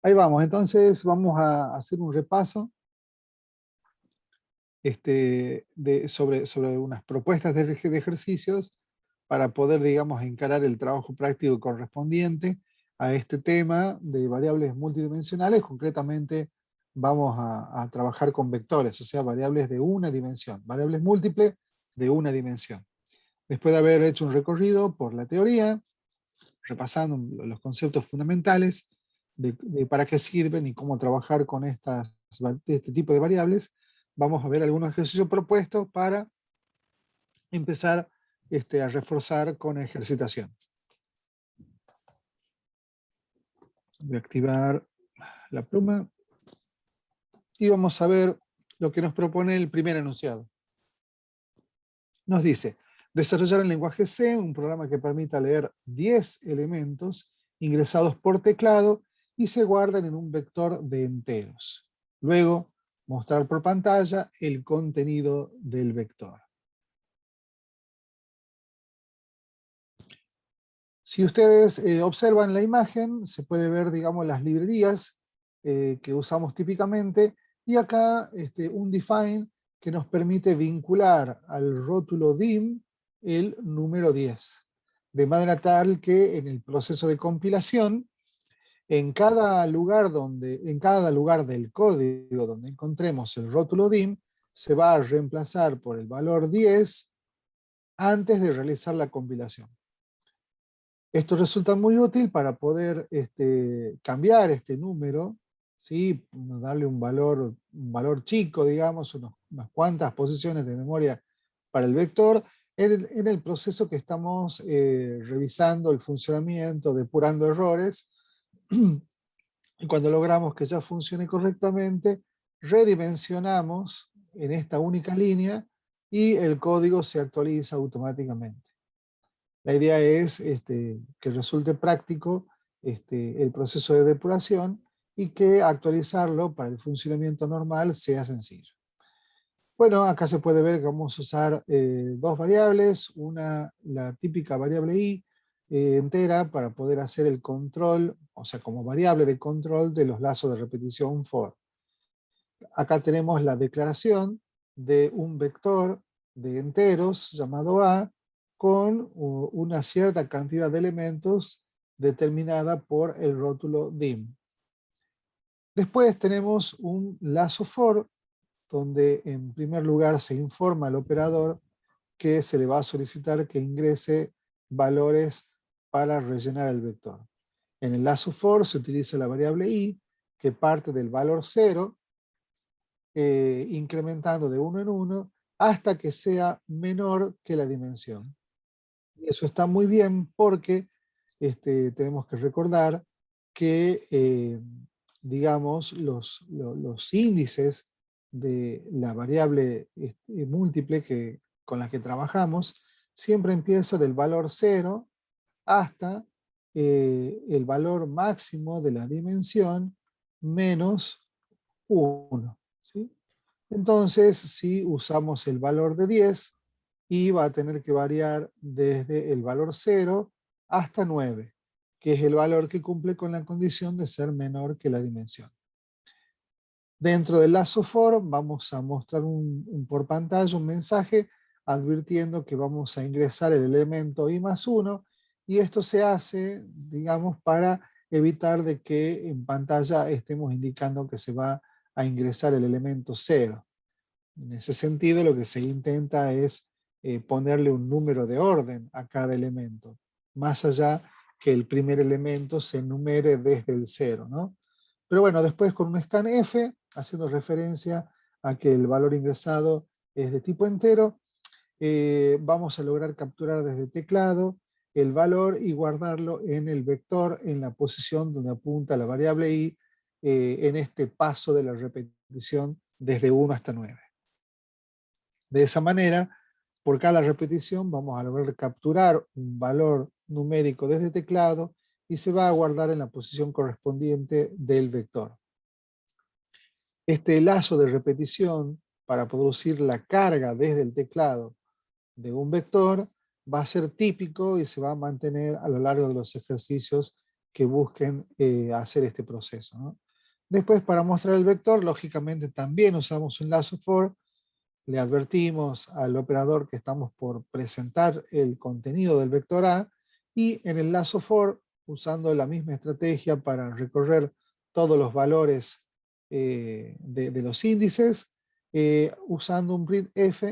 Ahí vamos, entonces vamos a hacer un repaso sobre unas propuestas de ejercicios para poder, digamos, encarar el trabajo práctico correspondiente a este tema de variables multidimensionales. Concretamente vamos a trabajar con vectores, o sea, variables de una dimensión, variables múltiples de una dimensión. Después de haber hecho un recorrido por la teoría, repasando los conceptos fundamentales de para qué sirven y cómo trabajar con este tipo de variables, vamos a ver algunos ejercicios propuestos para empezar a reforzar con ejercitación. Voy a activar la pluma y vamos a ver lo que nos propone el primer enunciado. Nos dice: desarrollar en lenguaje C un programa que permita leer 10 elementos ingresados por teclado y se guardan en un vector de enteros. Luego, mostrar por pantalla el contenido del vector. Si ustedes observan la imagen, se puede ver, digamos, las librerías que usamos típicamente, y acá un define que nos permite vincular al rótulo dim el número 10, de manera tal que en el proceso de compilación, en cada lugar del código donde encontremos el rótulo dim, se va a reemplazar por el valor 10 antes de realizar la compilación. Esto resulta muy útil para poder cambiar este número, ¿sí? Darle un valor chico, digamos, unas cuantas posiciones de memoria para el vector, en el proceso que estamos revisando el funcionamiento, depurando errores, y cuando logramos que ya funcione correctamente, redimensionamos en esta única línea y el código se actualiza automáticamente. La idea es que resulte práctico el proceso de depuración y que actualizarlo para el funcionamiento normal sea sencillo. Bueno, acá se puede ver que vamos a usar dos variables, la típica variable i entera para poder hacer el control, o sea, como variable de control de los lazos de repetición for. Acá tenemos la declaración de un vector de enteros llamado a, con una cierta cantidad de elementos determinada por el rótulo dim. Después tenemos un lazo for, donde en primer lugar se informa al operador que se le va a solicitar que ingrese valores para rellenar el vector. En el lazo for se utiliza la variable i, que parte del valor 0, incrementando de uno en uno hasta que sea menor que la dimensión. Y eso está muy bien porque tenemos que recordar que, digamos, los índices de la variable múltiple con la que trabajamos siempre empieza del valor 0 hasta el valor máximo de la dimensión menos 1. ¿Sí? Entonces, si usamos el valor de 10, y va a tener que variar desde el valor 0 hasta 9, que es el valor que cumple con la condición de ser menor que la dimensión. Dentro del lazo for vamos a mostrar por pantalla un mensaje advirtiendo que vamos a ingresar el elemento i más 1, y esto se hace, digamos, para evitar de que en pantalla estemos indicando que se va a ingresar el elemento 0. En ese sentido, lo que se intenta es ponerle un número de orden a cada elemento, más allá que el primer elemento se enumere desde el 0, ¿no? Pero bueno, después con un scanf, haciendo referencia a que el valor ingresado es de tipo entero, vamos a lograr capturar desde teclado el valor y guardarlo en el vector en la posición donde apunta la variable i en este paso de la repetición desde 1 hasta 9. De esa manera, por cada repetición vamos a lograr capturar un valor numérico desde teclado y se va a guardar en la posición correspondiente del vector. Este lazo de repetición para producir la carga desde el teclado de un vector va a ser típico y se va a mantener a lo largo de los ejercicios que busquen hacer este proceso, ¿no? Después, para mostrar el vector, lógicamente también usamos un lazo for. Le advertimos al operador que estamos por presentar el contenido del vector A, y en el lazo for, usando la misma estrategia para recorrer todos los valores de los índices, usando un printf,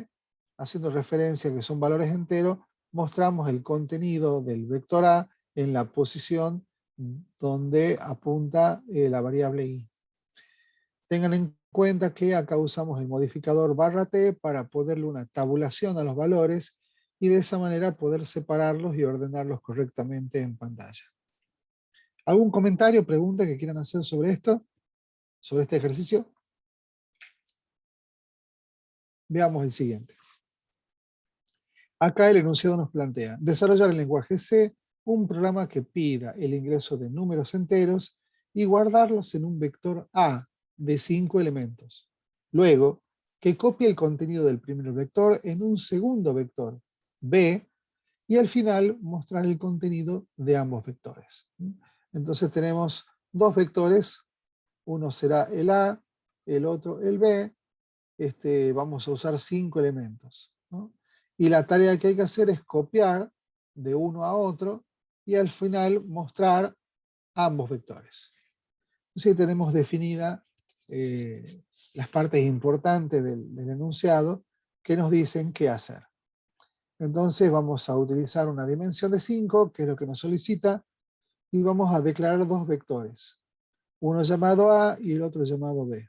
haciendo referencia a que son valores enteros, mostramos el contenido del vector A en la posición donde apunta la variable i. Tengan en cuenta que acá usamos el modificador ~t para ponerle una tabulación a los valores y de esa manera poder separarlos y ordenarlos correctamente en pantalla. ¿Algún comentario, pregunta que quieran hacer sobre esto? ¿Sobre este ejercicio? Veamos el siguiente. Acá el enunciado nos plantea: desarrollar en lenguaje C un programa que pida el ingreso de números enteros y guardarlos en un vector A de 5 elementos. Luego, que copie el contenido del primer vector en un segundo vector B y al final mostrar el contenido de ambos vectores. Entonces tenemos dos vectores, uno será el A, el otro el B. Vamos a usar 5 elementos, ¿no? Y la tarea que hay que hacer es copiar de uno a otro y al final mostrar ambos vectores. Entonces tenemos definida las partes importantes del enunciado que nos dicen qué hacer. Entonces vamos a utilizar una dimensión de 5, que es lo que nos solicita, y vamos a declarar dos vectores, uno llamado A y el otro llamado B.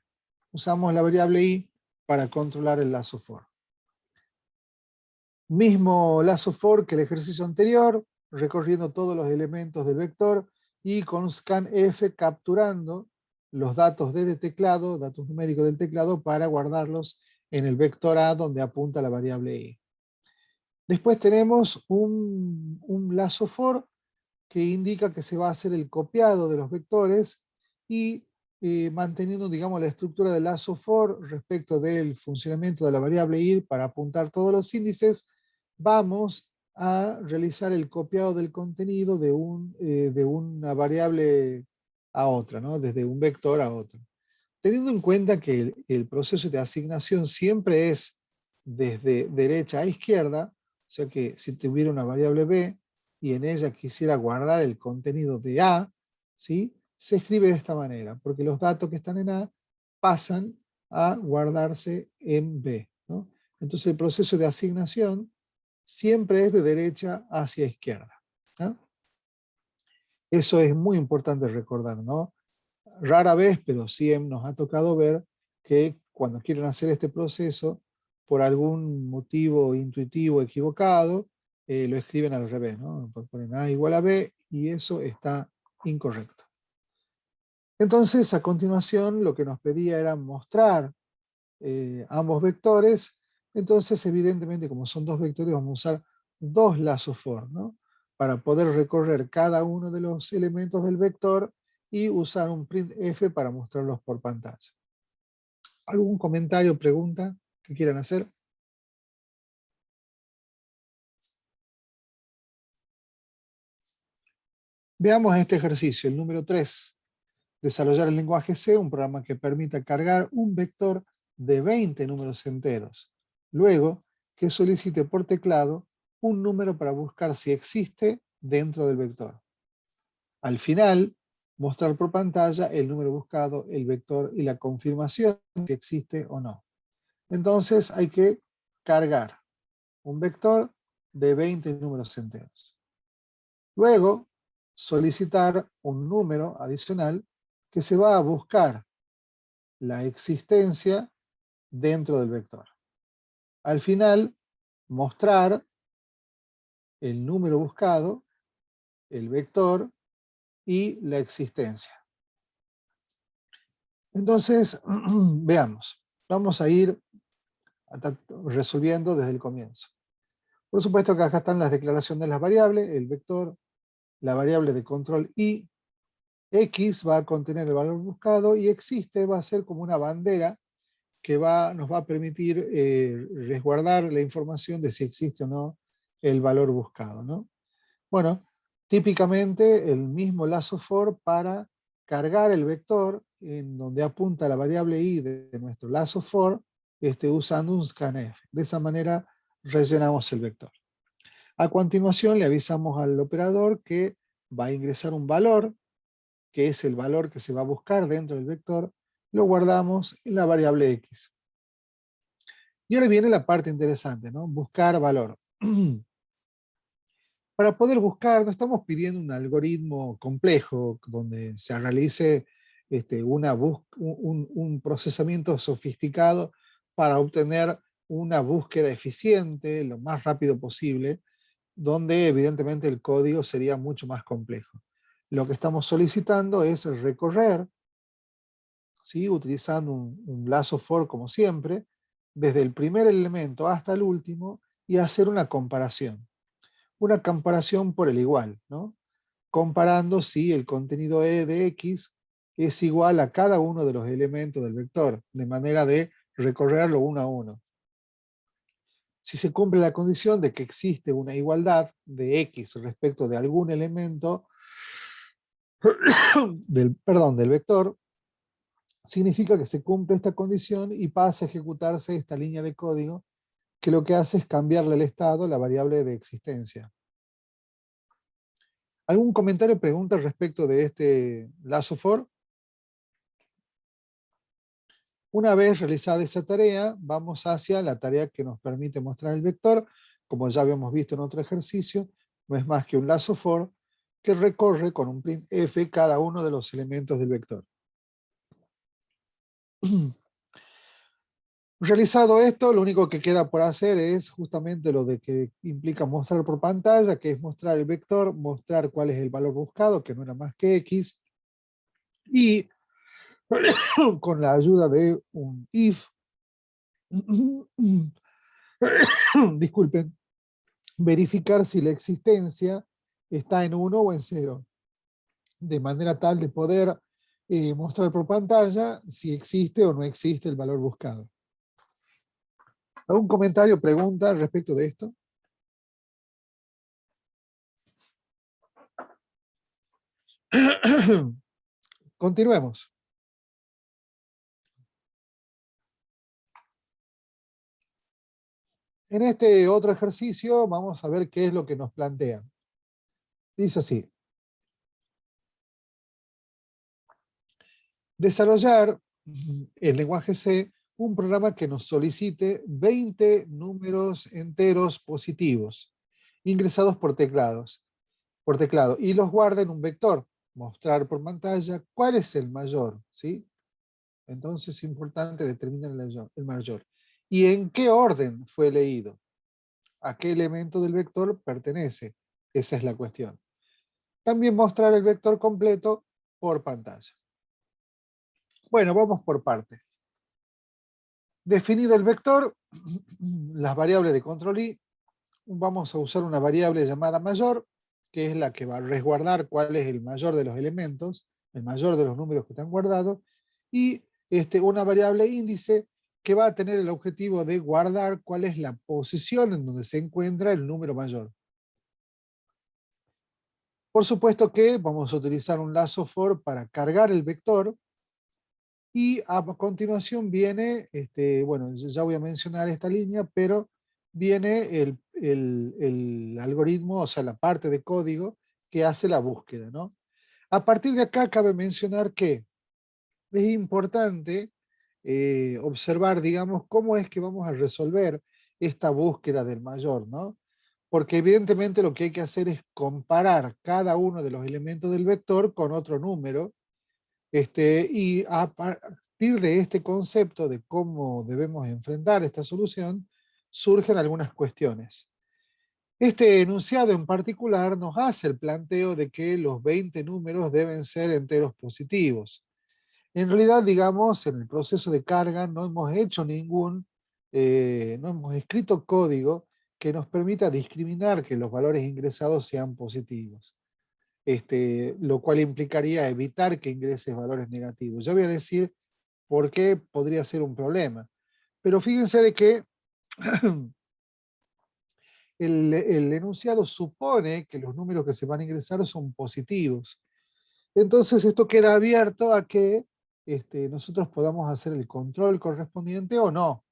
Usamos la variable i para controlar el lazo for. Mismo lazo for que el ejercicio anterior, recorriendo todos los elementos del vector y con scanf capturando los datos de teclado, datos numéricos del teclado, para guardarlos en el vector A donde apunta la variable i. Después tenemos un lazo for que indica que se va a hacer el copiado de los vectores y manteniendo, digamos, la estructura del lazo for respecto del funcionamiento de la variable i para apuntar todos los índices, vamos a realizar el copiado del contenido de una variable a otra, ¿no? Desde un vector a otro. Teniendo en cuenta que el proceso de asignación siempre es desde derecha a izquierda, o sea que si tuviera una variable b y en ella quisiera guardar el contenido de A, ¿sí?, se escribe de esta manera, porque los datos que están en A pasan a guardarse en B, ¿no? Entonces el proceso de asignación siempre es de derecha hacia izquierda, ¿no? Eso es muy importante recordar, ¿no? Rara vez, pero sí nos ha tocado ver que cuando quieren hacer este proceso, por algún motivo intuitivo equivocado, lo escriben al revés, ¿no? Ponen A igual a B y eso está incorrecto. Entonces, a continuación, lo que nos pedía era mostrar ambos vectores. Entonces, evidentemente, como son dos vectores, vamos a usar dos lazos for, ¿no?, para poder recorrer cada uno de los elementos del vector y usar un printf para mostrarlos por pantalla. ¿Algún comentario o pregunta que quieran hacer? Veamos este ejercicio, el número 3. Desarrollar el lenguaje C, un programa que permita cargar un vector de 20 números enteros. Luego, que solicite por teclado un número para buscar si existe dentro del vector. Al final, mostrar por pantalla el número buscado, el vector y la confirmación de si existe o no. Entonces hay que cargar un vector de 20 números enteros. Luego, solicitar un número adicional que se va a buscar la existencia dentro del vector. Al final, mostrar el número buscado, el vector y la existencia. Entonces, veamos. Vamos a ir resolviendo desde el comienzo. Por supuesto que acá están las declaraciones de las variables, el vector, la variable de control i, x va a contener el valor buscado y existe va a ser como una bandera que nos va a permitir resguardar la información de si existe o no el valor buscado, ¿no? Bueno, típicamente el mismo lazo for para cargar el vector en donde apunta la variable i de nuestro lazo for, usando un scanf. De esa manera rellenamos el vector. A continuación le avisamos al operador que va a ingresar un valor, que es el valor que se va a buscar dentro del vector, lo guardamos en la variable x. Y ahora viene la parte interesante, ¿no? Buscar valor. Para poder buscar, no estamos pidiendo un algoritmo complejo donde se realice un procesamiento sofisticado para obtener una búsqueda eficiente lo más rápido posible, donde evidentemente el código sería mucho más complejo. Lo que estamos solicitando es recorrer, ¿sí? Utilizando un lazo for como siempre, desde el primer elemento hasta el último y hacer una comparación. Una comparación por el igual, ¿no? Comparando si el contenido E de X es igual a cada uno de los elementos del vector, de manera de recorrerlo uno a uno. Si se cumple la condición de que existe una igualdad de X respecto de algún elemento del vector, significa que se cumple esta condición y pasa a ejecutarse esta línea de código que lo que hace es cambiarle el estado a la variable de existencia. ¿Algún comentario o pregunta respecto de este lazo for? Una vez realizada esa tarea, vamos hacia la tarea que nos permite mostrar el vector. Como ya habíamos visto en otro ejercicio, no es más que un lazo for que recorre con un printf cada uno de los elementos del vector. Realizado esto, lo único que queda por hacer es justamente lo de que implica mostrar por pantalla, que es mostrar el vector, mostrar cuál es el valor buscado, que no era más que x, y con la ayuda de un if, disculpen, verificar si la existencia está en 1 o en 0, de manera tal de poder mostrar por pantalla si existe o no existe el valor buscado. ¿Algún comentario o pregunta respecto de esto? Continuemos. En este otro ejercicio vamos a ver qué es lo que nos plantean. Dice así. Desarrollar en lenguaje C un programa que nos solicite 20 números enteros positivos ingresados por teclado y los guarda en un vector. Mostrar por pantalla cuál es el mayor, ¿sí? Entonces es importante determinar el mayor. ¿Y en qué orden fue leído? ¿A qué elemento del vector pertenece? Esa es la cuestión. También mostrar el vector completo por pantalla. Bueno, vamos por partes. Definido el vector, las variables de control I, vamos a usar una variable llamada mayor, que es la que va a resguardar cuál es el mayor de los elementos, el mayor de los números que están guardados, y una variable índice que va a tener el objetivo de guardar cuál es la posición en donde se encuentra el número mayor. Por supuesto que vamos a utilizar un lazo for para cargar el vector, y a continuación viene, bueno, ya voy a mencionar esta línea, pero viene el algoritmo, o sea, la parte de código que hace la búsqueda, ¿no? A partir de acá cabe mencionar que es importante observar, digamos, cómo es que vamos a resolver esta búsqueda del mayor, ¿no? Porque evidentemente lo que hay que hacer es comparar cada uno de los elementos del vector con otro número, y a partir de este concepto de cómo debemos enfrentar esta solución, surgen algunas cuestiones. Este enunciado en particular nos hace el planteo de que los 20 números deben ser enteros positivos. En realidad, digamos, en el proceso de carga no hemos hecho no hemos escrito código que nos permita discriminar que los valores ingresados sean positivos. Lo cual implicaría evitar que ingreses valores negativos. Ya voy a decir por qué podría ser un problema. Pero fíjense de que el enunciado supone que los números que se van a ingresar son positivos. Entonces esto queda abierto a que nosotros podamos hacer el control correspondiente o no.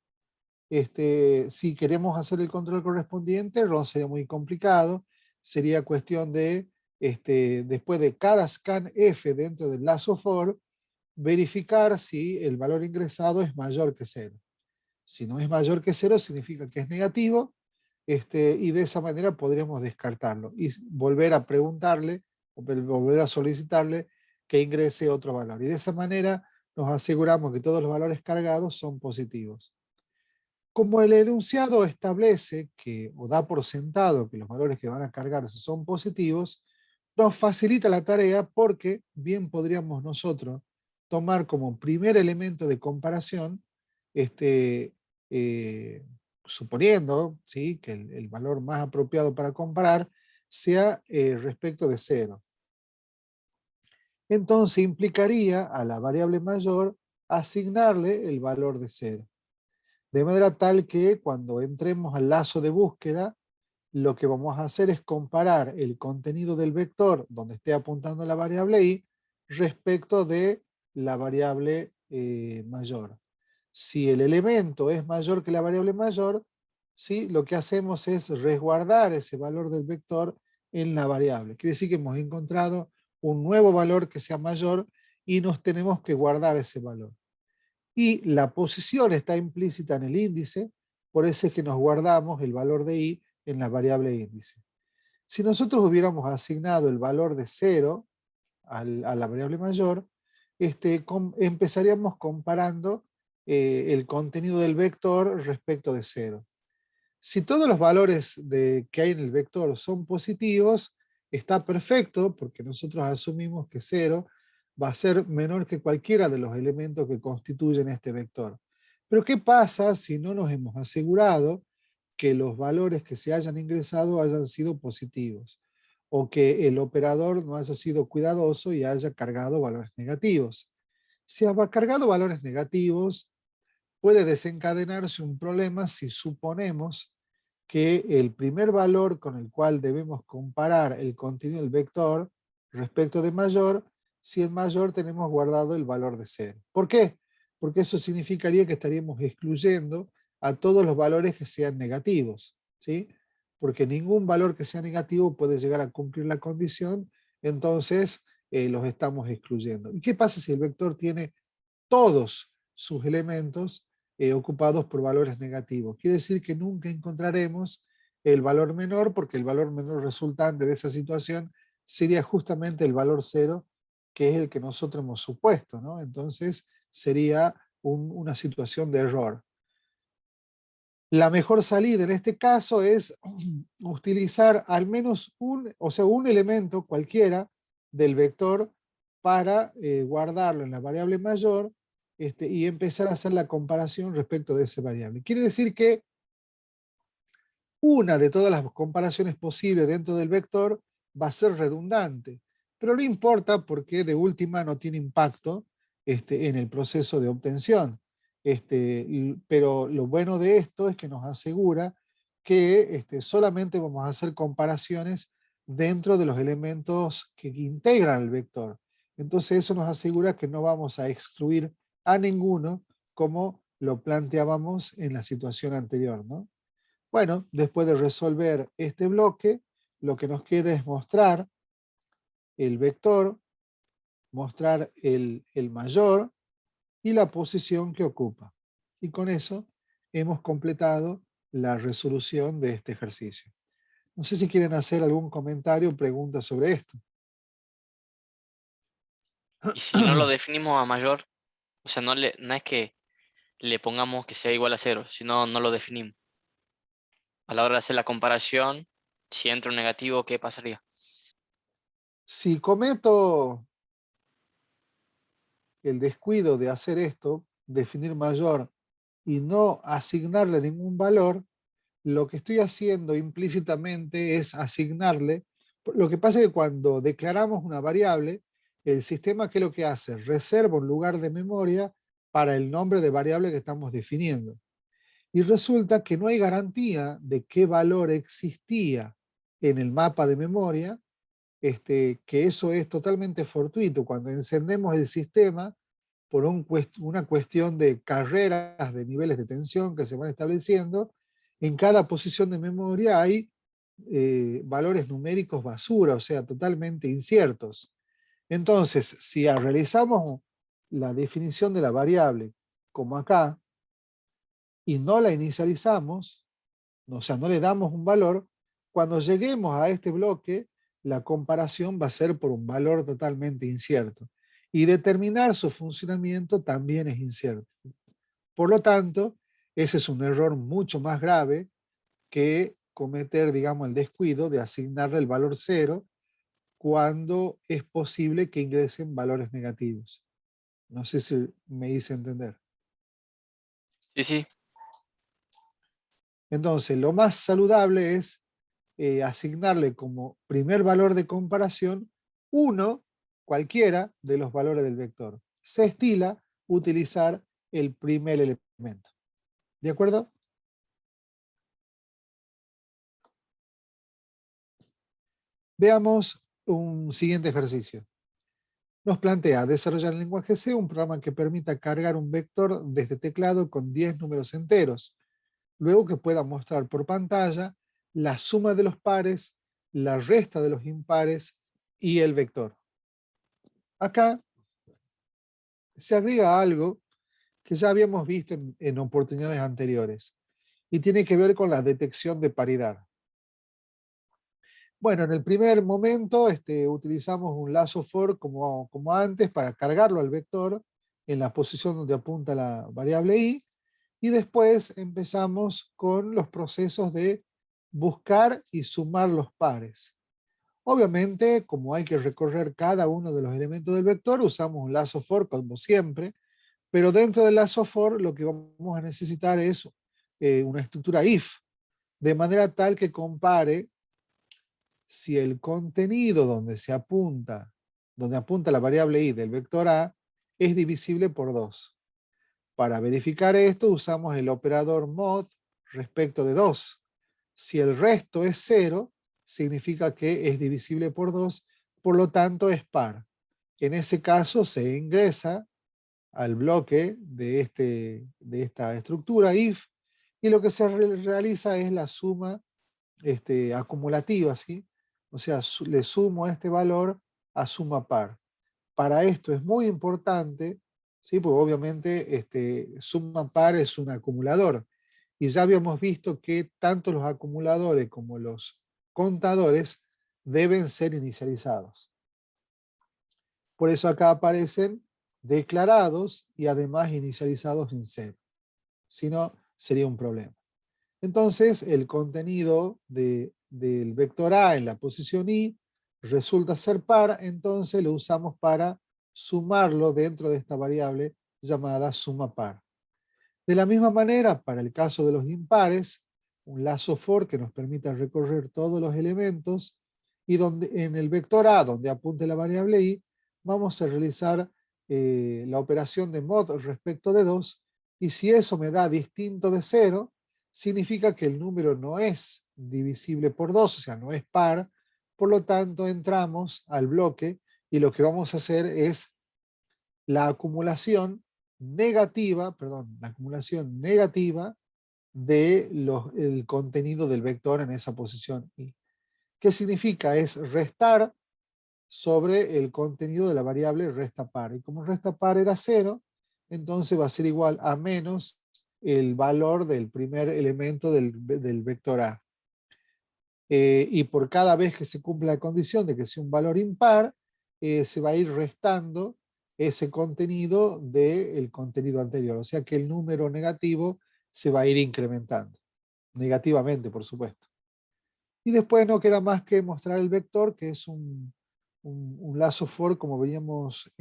Si queremos hacer el control correspondiente, no sería muy complicado. Sería cuestión de, después de cada scanf dentro del lazo for, verificar si el valor ingresado es mayor que 0. Si no es mayor que 0, significa que es negativo, y de esa manera podríamos descartarlo y volver a preguntarle, o volver a solicitarle que ingrese otro valor. Y de esa manera nos aseguramos que todos los valores cargados son positivos. Como el enunciado establece que, o da por sentado que los valores que van a cargarse son positivos, nos facilita la tarea porque bien podríamos nosotros tomar como primer elemento de comparación, eh, suponiendo, ¿sí?, que el valor más apropiado para comparar sea respecto de 0. Entonces implicaría a la variable mayor asignarle el valor de 0. De manera tal que cuando entremos al lazo de búsqueda, lo que vamos a hacer es comparar el contenido del vector donde esté apuntando la variable i respecto de la variable mayor. Si el elemento es mayor que la variable mayor, ¿sí?, lo que hacemos es resguardar ese valor del vector en la variable. Quiere decir que hemos encontrado un nuevo valor que sea mayor y nos tenemos que guardar ese valor. Y la posición está implícita en el índice, por eso es que nos guardamos el valor de i en la variable índice. Si nosotros hubiéramos asignado el valor de 0 a la variable mayor, empezaríamos comparando el contenido del vector respecto de 0. Si todos los valores que hay en el vector son positivos, está perfecto, porque nosotros asumimos que 0 va a ser menor que cualquiera de los elementos que constituyen este vector. Pero ¿qué pasa si no nos hemos asegurado que los valores que se hayan ingresado hayan sido positivos? O que el operador no haya sido cuidadoso y haya cargado valores negativos. Si ha cargado valores negativos, puede desencadenarse un problema si suponemos que el primer valor con el cual debemos comparar el contenido del vector respecto de mayor, si en mayor tenemos guardado el valor de 0. ¿Por qué? Porque eso significaría que estaríamos excluyendo a todos los valores que sean negativos, ¿sí? Porque ningún valor que sea negativo puede llegar a cumplir la condición, entonces los estamos excluyendo. ¿Y qué pasa si el vector tiene todos sus elementos ocupados por valores negativos? Quiere decir que nunca encontraremos el valor menor, porque el valor menor resultante de esa situación sería justamente el valor 0, que es el que nosotros hemos supuesto, ¿no? Entonces sería una situación de error. La mejor salida en este caso es utilizar al menos un elemento cualquiera del vector para guardarlo en la variable mayor, y empezar a hacer la comparación respecto de esa variable. Quiere decir que una de todas las comparaciones posibles dentro del vector va a ser redundante, pero no importa porque de última no tiene impacto en el proceso de obtención. Pero lo bueno de esto es que nos asegura que solamente vamos a hacer comparaciones dentro de los elementos que integran el vector. Entonces eso nos asegura que no vamos a excluir a ninguno como lo planteábamos en la situación anterior, ¿no? Bueno, después de resolver este bloque, lo que nos queda es mostrar el vector, mostrar el mayor y la posición que ocupa. Y con eso hemos completado la resolución de este ejercicio. No sé si quieren hacer algún comentario o pregunta sobre esto. Y si no lo definimos a mayor, o sea, no es que le pongamos que sea igual a 0, sino no lo definimos. A la hora de hacer la comparación, si entra un negativo, ¿qué pasaría? Si cometo el descuido de hacer esto, definir mayor y no asignarle ningún valor, lo que estoy haciendo implícitamente es asignarle. Lo que pasa es que cuando declaramos una variable, el sistema, ¿qué es lo que hace? Reserva un lugar de memoria para el nombre de variable que estamos definiendo. Y resulta que no hay garantía de qué valor existía en el mapa de memoria, que eso es totalmente fortuito. Cuando encendemos el sistema, por una cuestión de carreras de niveles de tensión que se van estableciendo, en cada posición de memoria hay valores numéricos basura, o sea, totalmente inciertos. Entonces, si realizamos la definición de la variable, como acá, y no la inicializamos, o sea, no le damos un valor, cuando lleguemos a este bloque, la comparación va a ser por un valor totalmente incierto. Y determinar su funcionamiento también es incierto. Por lo tanto, ese es un error mucho más grave que cometer, digamos, el descuido de asignarle el valor 0 cuando es posible que ingresen valores negativos. No sé si me hice entender. Sí, sí. Entonces, lo más saludable es asignarle como primer valor de comparación uno, cualquiera de los valores del vector. Se estila utilizar el primer elemento. ¿De acuerdo? Veamos un siguiente ejercicio. Nos plantea desarrollar en lenguaje C un programa que permita cargar un vector desde teclado con 10 números enteros, luego que pueda mostrar por pantalla la suma de los pares, la resta de los impares y el vector. Acá se agrega algo que ya habíamos visto en oportunidades anteriores y tiene que ver con la detección de paridad. Bueno, en el primer momento utilizamos un lazo for como antes para cargarlo al vector en la posición donde apunta la variable i, y después empezamos con los procesos de buscar y sumar los pares. Obviamente, como hay que recorrer cada uno de los elementos del vector, usamos un lazo for como siempre, pero dentro del lazo for lo que vamos a necesitar es una estructura if, de manera tal que compare si el contenido donde apunta la variable i del vector A, es divisible por 2. Para verificar esto usamos el operador mod respecto de 2. Si el resto es 0, significa que es divisible por 2, por lo tanto es par. En ese caso se ingresa al bloque de esta estructura if, y lo que se realiza es la suma acumulativa, ¿sí? O sea, le sumo este valor a suma par. Para esto es muy importante, ¿sí? Porque obviamente suma par es un acumulador. Y ya habíamos visto que tanto los acumuladores como los contadores deben ser inicializados. Por eso acá aparecen declarados y además inicializados en 0. Si no, sería un problema. Entonces, el contenido del vector A en la posición i resulta ser par, entonces lo usamos para sumarlo dentro de esta variable llamada suma par. De la misma manera, para el caso de los impares, un lazo for que nos permita recorrer todos los elementos, y donde en el vector A, donde apunte la variable i, vamos a realizar la operación de mod respecto de 2, y si eso me da distinto de 0, significa que el número no es divisible por 2, o sea, no es par. Por lo tanto, entramos al bloque y lo que vamos a hacer es la acumulación la acumulación negativa del contenido del vector en esa posición i. ¿Qué significa? Es restar sobre el contenido de la variable resta par. Y como resta par era 0, entonces va a ser igual a menos el valor del primer elemento del vector A. Y por cada vez que se cumpla la condición de que sea un valor impar, se va a ir restando ese contenido del contenido anterior. O sea que el número negativo se va a ir incrementando. Negativamente, por supuesto. Y después no queda más que mostrar el vector, que es un lazo for, como veníamos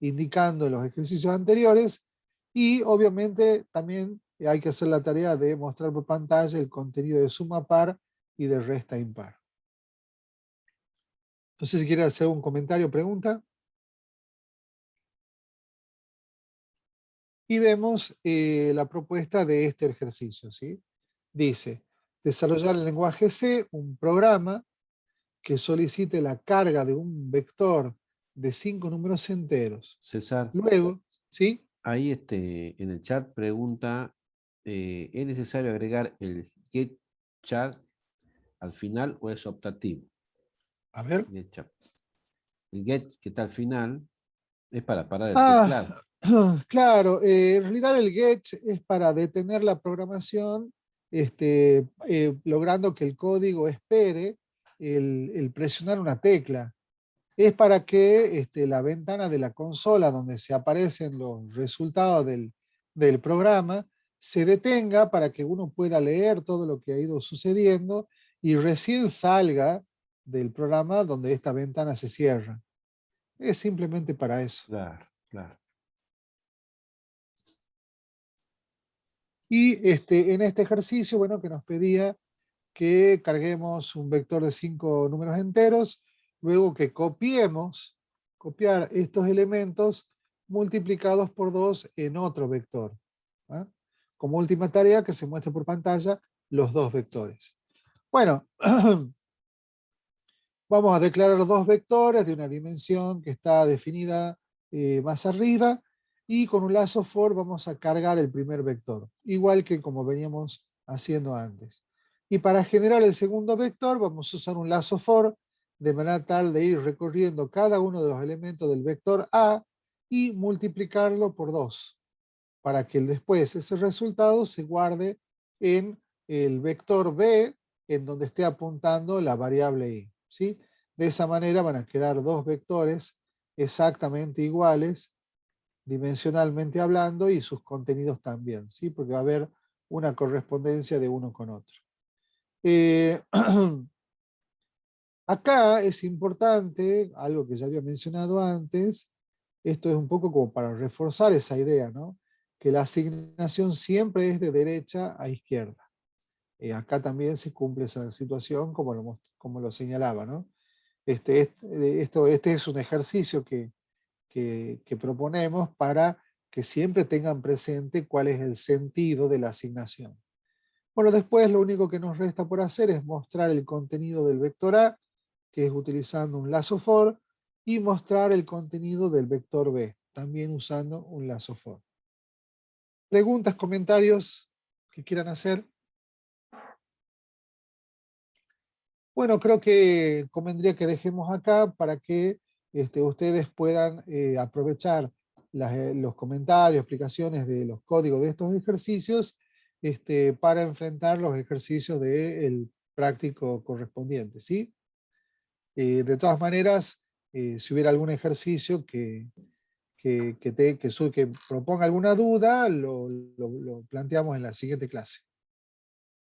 indicando en los ejercicios anteriores. Y obviamente también hay que hacer la tarea de mostrar por pantalla el contenido de suma par y de resta impar. No sé si quiere hacer un comentario o pregunta. y vemos la propuesta de este ejercicio, ¿sí? Dice, desarrollar el lenguaje C, un programa que solicite la carga de un vector de 5 números enteros. César, Luego, ¿sí? ahí en el chat pregunta, ¿es necesario agregar el get char al final o es optativo? A ver. Get char. El get que está al final es para parar el Ah, teclado. claro, en realidad el get es para detener la programación, logrando que el código espere el presionar una tecla. Es para que la ventana de la consola donde se aparecen los resultados del programa se detenga para que uno pueda leer todo lo que ha ido sucediendo y recién salga del programa donde esta ventana se cierra. Es simplemente para eso. Claro, claro. Y en este ejercicio, bueno, que nos pedía que carguemos un vector de 5 números enteros, luego que copiar estos elementos multiplicados por 2 en otro vector. ¿Ah? Como última tarea que se muestre por pantalla los dos vectores. Bueno, vamos a declarar dos vectores de una dimensión que está definida más arriba, y con un lazo for vamos a cargar el primer vector, igual que como veníamos haciendo antes. Y para generar el segundo vector vamos a usar un lazo for, de manera tal de ir recorriendo cada uno de los elementos del vector A y multiplicarlo por 2, para que después ese resultado se guarde en el vector B, en donde esté apuntando la variable i, ¿sí? De esa manera van a quedar dos vectores exactamente iguales, dimensionalmente hablando, y sus contenidos también, ¿sí? Porque va a haber una correspondencia de uno con otro. Acá es importante, algo que ya había mencionado antes, esto es un poco como para reforzar esa idea, ¿no? Que la asignación siempre es de derecha a izquierda. Acá también se cumple esa situación como lo señalaba, ¿no? Este es un ejercicio que proponemos para que siempre tengan presente cuál es el sentido de la asignación. Bueno, después lo único que nos resta por hacer es mostrar el contenido del vector A, que es utilizando un lazo for, y mostrar el contenido del vector B, también usando un lazo for. ¿Preguntas, comentarios que quieran hacer? Bueno, creo que convendría que dejemos acá para que ustedes puedan aprovechar los comentarios, explicaciones de los códigos de estos ejercicios para enfrentar los ejercicios del práctico correspondiente, ¿sí? De todas maneras, si hubiera algún ejercicio que proponga alguna duda, lo planteamos en la siguiente clase.